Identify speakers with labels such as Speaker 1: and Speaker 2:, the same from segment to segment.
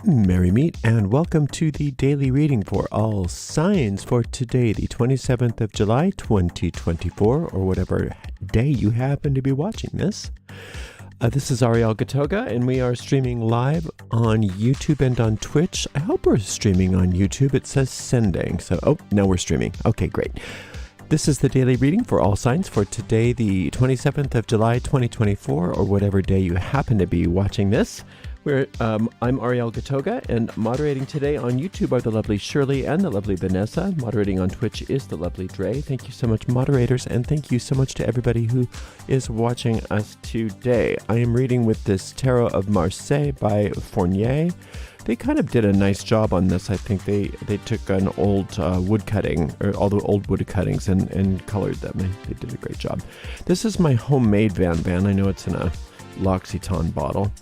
Speaker 1: Merry meet and welcome to the daily reading for all signs for today, the 27th of July, 2024, or whatever day you happen to be watching this. This is Ariel Gatoga, and we are streaming live on YouTube and on Twitch. I hope we're streaming on YouTube. It says sending, so, now we're streaming. Okay, great. This is the daily reading for all signs for today, the 27th of July, 2024, or whatever day you happen to be watching this. I'm Ariel Gatoga, and moderating today on YouTube are the lovely Shirley and the lovely Vanessa. Moderating on Twitch is the lovely Dre. Thank you so much, moderators, and thank you so much to everybody who is watching us today. I am reading with this Tarot of Marseille by Fournier. They kind of did a nice job on this. I think they took an old wood cutting, or all the old wood cuttings, and colored them. They did a great job. This is my homemade Van. I know it's in a L'Occitane bottle,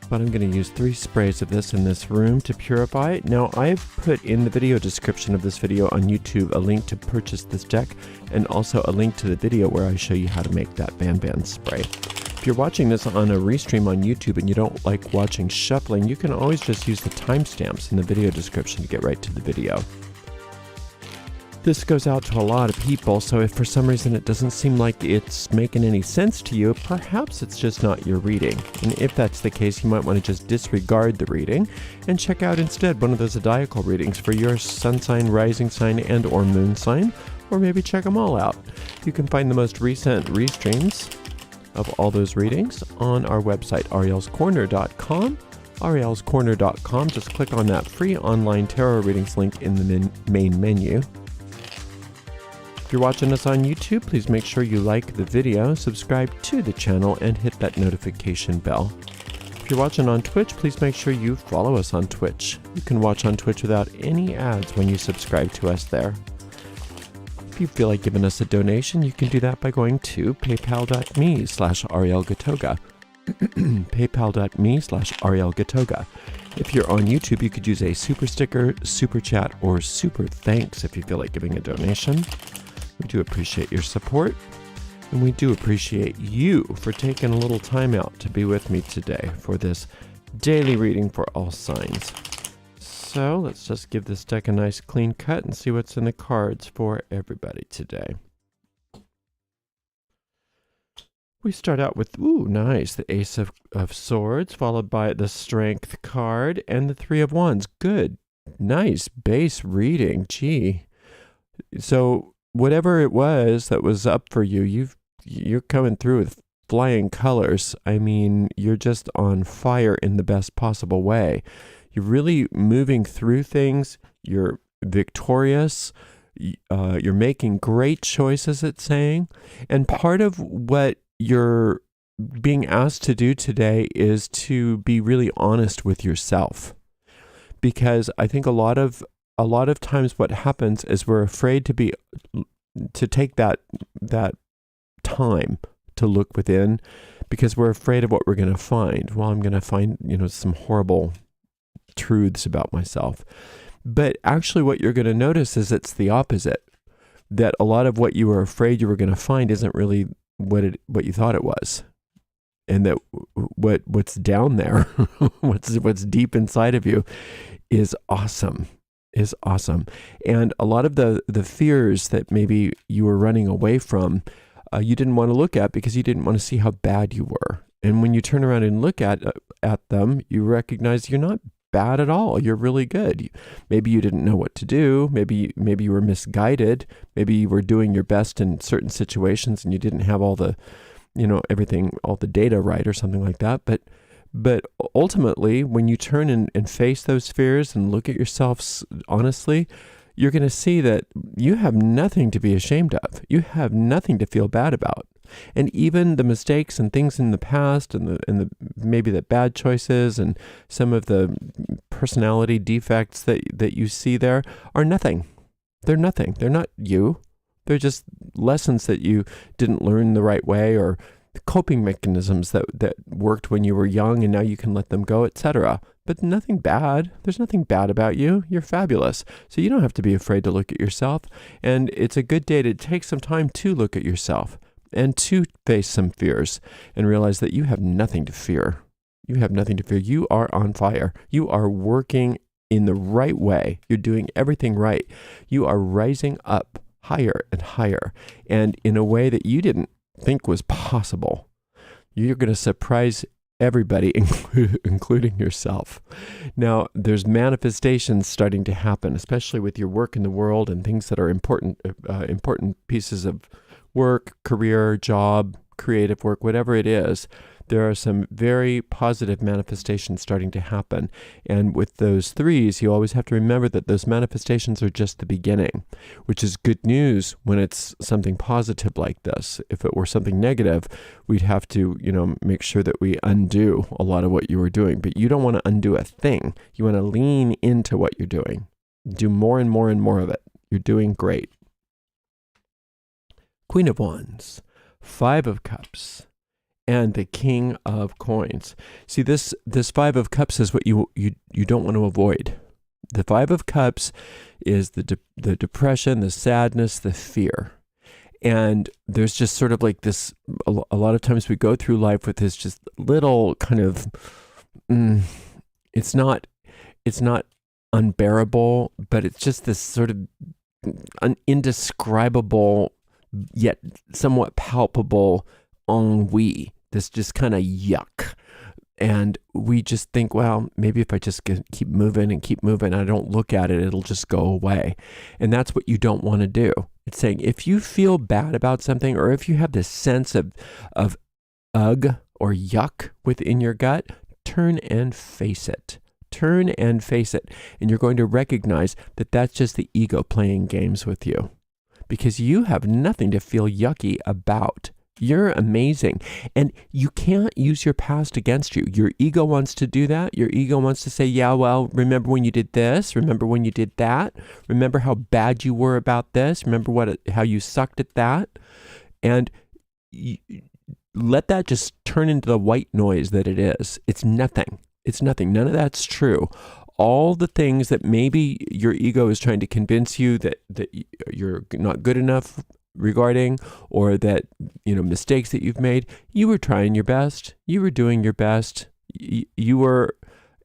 Speaker 1: but I'm going to use 3 sprays of this in this room to purify it. Now, I've put in the video description of this video on YouTube a link to purchase this deck, and also a link to the video where I show you how to make that Van spray. If you're watching this on a restream on YouTube and you don't like watching shuffling, you can always just use the timestamps in the video description to get right to the video. This goes out to a lot of people, so if for some reason it doesn't seem like it's making any sense to you, perhaps it's just not your reading. And if that's the case, you might want to just disregard the reading and check out instead one of those zodiacal readings for your sun sign, rising sign, and or moon sign, or maybe check them all out. You can find the most recent restreams of all those readings on our website, arielscorner.com. arielscorner.com. Just click on that free online tarot readings link in the main menu. If you're watching us on YouTube, please make sure you like the video, subscribe to the channel, and hit that notification bell. If you're watching on Twitch, please make sure you follow us on Twitch. You can watch on Twitch without any ads when you subscribe to us there. If you feel like giving us a donation, you can do that by going to paypal.me/arielgatoga. paypal.me/arielgatoga. If you're on YouTube, you could use a super sticker, super chat, or super thanks if you feel like giving a donation. We do appreciate your support, and we do appreciate you for taking a little time out to be with me today for this daily reading for all signs. So let's just give this deck a nice clean cut and see what's in the cards for everybody today. We start out with, nice, the Ace of Swords, followed by the Strength card and the Three of Wands. Good, nice base reading, gee. So whatever it was that was up for you, you're coming through with flying colors. I mean, you're just on fire in the best possible way. You're really moving through things. You're victorious. You're making great choices, it's saying. And part of what you're being asked to do today is to be really honest with yourself. Because I think a lot of times what happens is we're afraid to take that time to look within, because we're afraid of what we're going to find. Well, I'm going to find, some horrible truths about myself. But actually what you're going to notice is it's the opposite. That a lot of what you were afraid you were going to find isn't really what you thought it was. And that what's down there, what's deep inside of you is awesome. And a lot of the fears that maybe you were running away from, you didn't want to look at because you didn't want to see how bad you were. And when you turn around and look at them, you recognize you're not bad at all. You're really good. Maybe you didn't know what to do. Maybe you were misguided. Maybe you were doing your best in certain situations and you didn't have all the, everything, all the data right or something like that. But ultimately, when you turn and face those fears and look at yourself honestly, you're going to see that you have nothing to be ashamed of. You have nothing to feel bad about. And even the mistakes and things in the past and the maybe the bad choices and some of the personality defects that you see there are nothing. They're nothing. They're not you. They're just lessons that you didn't learn the right way, or coping mechanisms that worked when you were young and now you can let them go, etc. But nothing bad. There's nothing bad about you. You're fabulous. So you don't have to be afraid to look at yourself. And it's a good day to take some time to look at yourself and to face some fears and realize that you have nothing to fear. You have nothing to fear. You are on fire. You are working in the right way. You're doing everything right. You are rising up higher and higher, and in a way that you didn't think was possible. You're going to surprise everybody, including yourself. Now, there's manifestations starting to happen, especially with your work in the world and things that are important pieces of work, career, job, creative work, whatever it is. There are some very positive manifestations starting to happen. And with those threes, you always have to remember that those manifestations are just the beginning, which is good news when it's something positive like this. If it were something negative, we'd have to, make sure that we undo a lot of what you were doing. But you don't want to undo a thing. You want to lean into what you're doing. Do more and more and more of it. You're doing great. Queen of Wands, Five of Cups, and the King of Coins. See, this Five of Cups is what you don't want to avoid. The Five of Cups is the depression, the sadness, the fear. And there's just sort of like this, a lot of times we go through life with this just little kind of, it's not unbearable, but it's just this sort of indescribable, yet somewhat palpable ennui. This just kind of yuck. And we just think, well, maybe if I just keep moving, I don't look at it, it'll just go away. And that's what you don't want to do. It's saying if you feel bad about something, or if you have this sense of ugh or yuck within your gut, turn and face it. Turn and face it. And you're going to recognize that that's just the ego playing games with you, because you have nothing to feel yucky about. You're amazing. And you can't use your past against you. Your ego wants to do that. Your ego wants to say, yeah, well, remember when you did this? Remember when you did that? Remember how bad you were about this? Remember how you sucked at that? And let that just turn into the white noise that it is. It's nothing. It's nothing. None of that's true. All the things that maybe your ego is trying to convince you that you're not good enough regarding, or that, mistakes that you've made, you were trying your best. You were doing your best. You were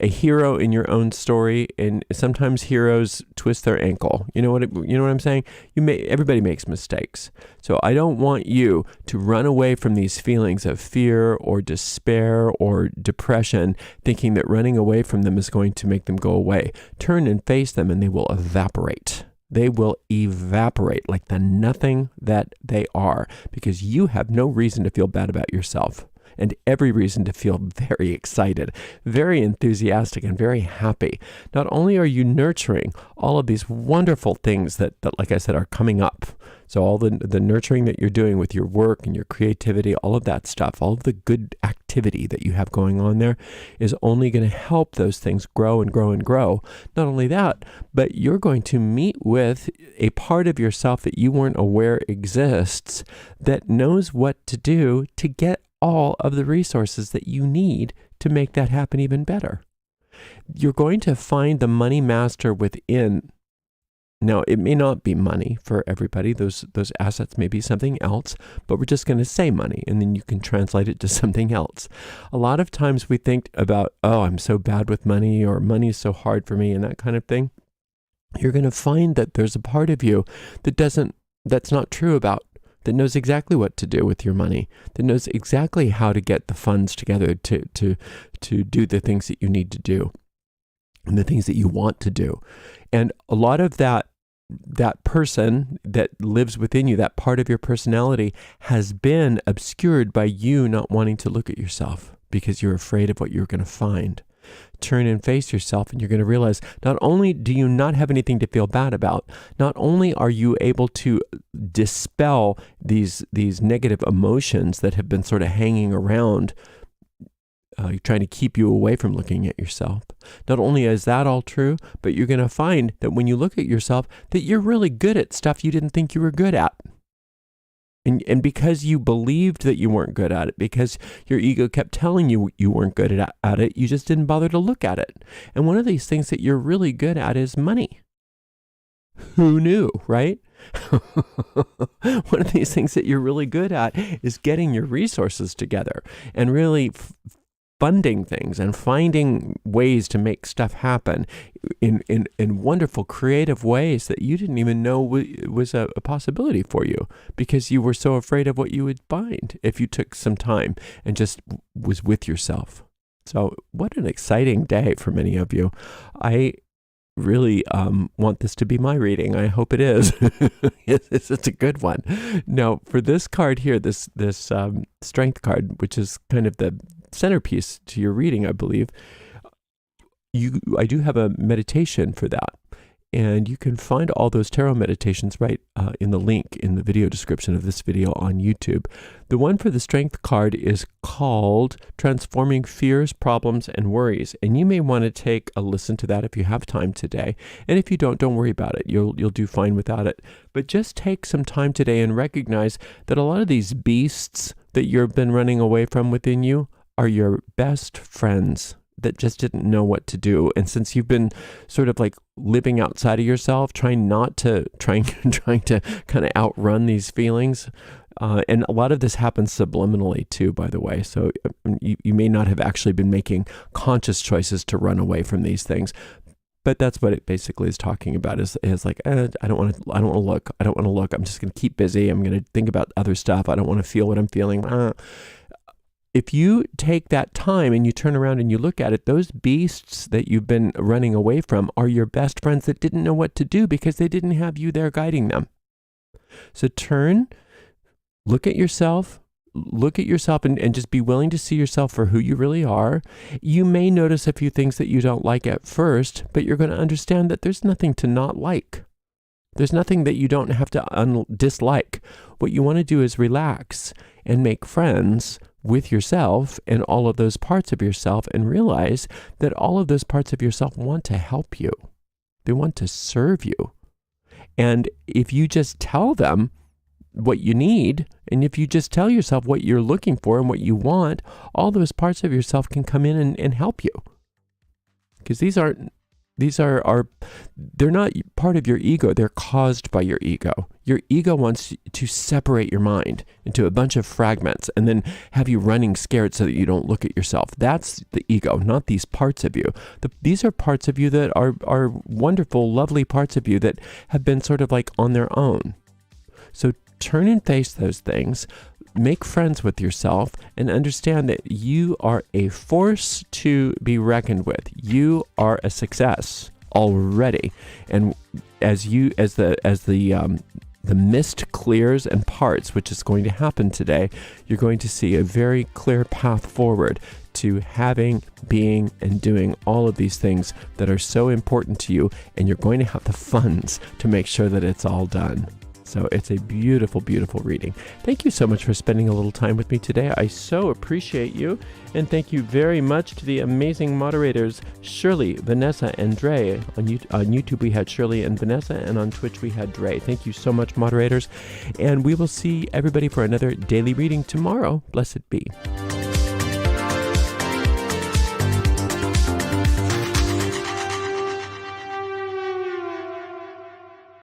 Speaker 1: a hero in your own story, and sometimes heroes twist their ankle. You know what I'm saying? Everybody makes mistakes. So I don't want you to run away from these feelings of fear or despair or depression, thinking that running away from them is going to make them go away. Turn and face them, and they will evaporate. They will evaporate like the nothing that they are, because you have no reason to feel bad about yourself, and every reason to feel very excited, very enthusiastic, and very happy. Not only are you nurturing all of these wonderful things that like I said, are coming up. So all the nurturing that you're doing with your work and your creativity, all of that stuff, all of the good activity that you have going on there is only going to help those things grow and grow and grow. Not only that, but you're going to meet with a part of yourself that you weren't aware exists, that knows what to do to get all of the resources that you need to make that happen even better. You're going to find the money master within. Now, it may not be money for everybody. Those assets may be something else, but we're just going to say money, and then you can translate it to something else. A lot of times we think about, oh, I'm so bad with money, or money is so hard for me, and that kind of thing. You're going to find that there's a part of you that's not true about, that knows exactly what to do with your money, that knows exactly how to get the funds together to do the things that you need to do and the things that you want to do. And a lot of that person that lives within you, that part of your personality, has been obscured by you not wanting to look at yourself because you're afraid of what you're going to find. Turn and face yourself, and you're going to realize not only do you not have anything to feel bad about, not only are you able to dispel these negative emotions that have been sort of hanging around, trying to keep you away from looking at yourself. Not only is that all true, but you're going to find that when you look at yourself, that you're really good at stuff you didn't think you were good at. And because you believed that you weren't good at it, because your ego kept telling you you weren't good at it, you just didn't bother to look at it. And one of these things that you're really good at is money. Who knew, right? One of these things that you're really good at is getting your resources together and really funding things and finding ways to make stuff happen in wonderful creative ways that you didn't even know was a possibility for you, because you were so afraid of what you would find if you took some time and just was with yourself. So what an exciting day for many of you. I really want this to be my reading. I hope it is. It's a good one. Now, for this card here, this strength card, which is kind of the centerpiece to your reading, I believe, I do have a meditation for that. And you can find all those tarot meditations right in the link in the video description of this video on YouTube. The one for the strength card is called Transforming Fears, Problems, and Worries. And you may want to take a listen to that if you have time today. And if you don't worry about it. You'll do fine without it. But just take some time today and recognize that a lot of these beasts that you've been running away from within you are your best friends that just didn't know what to do. And since you've been sort of like living outside of yourself, trying to kind of outrun these feelings, and a lot of this happens subliminally too, by the way. So you may not have actually been making conscious choices to run away from these things. But that's what it basically is talking about, is like, I don't want to look. I'm just going to keep busy. I'm going to think about other stuff. I don't want to feel what I'm feeling. If you take that time and you turn around and you look at it, those beasts that you've been running away from are your best friends that didn't know what to do because they didn't have you there guiding them. So look at yourself and just be willing to see yourself for who you really are. You may notice a few things that you don't like at first, but you're going to understand that there's nothing to not like. There's nothing that you don't have to dislike. What you want to do is relax and make friends with yourself and all of those parts of yourself, and realize that all of those parts of yourself want to help you. They want to serve you. And if you just tell them what you need, and if you just tell yourself what you're looking for and what you want, all those parts of yourself can come in and help you. Because they're not part of your ego. They're caused by your ego. Your ego wants to separate your mind into a bunch of fragments and then have you running scared so that you don't look at yourself. That's the ego, not these parts of you. These are parts of you that are wonderful, lovely parts of you that have been sort of like on their own. So turn and face those things. Make friends with yourself and understand that you are a force to be reckoned with. You are a success already. And as the mist clears and parts, which is going to happen today, you're going to see a very clear path forward to having, being, and doing all of these things that are so important to you. And you're going to have the funds to make sure that it's all done. So it's a beautiful, beautiful reading. Thank you so much for spending a little time with me today. I so appreciate you. And thank you very much to the amazing moderators, Shirley, Vanessa, and Dre. On YouTube, we had Shirley and Vanessa, and on Twitch, we had Dre. Thank you so much, moderators. And we will see everybody for another daily reading tomorrow. Blessed be.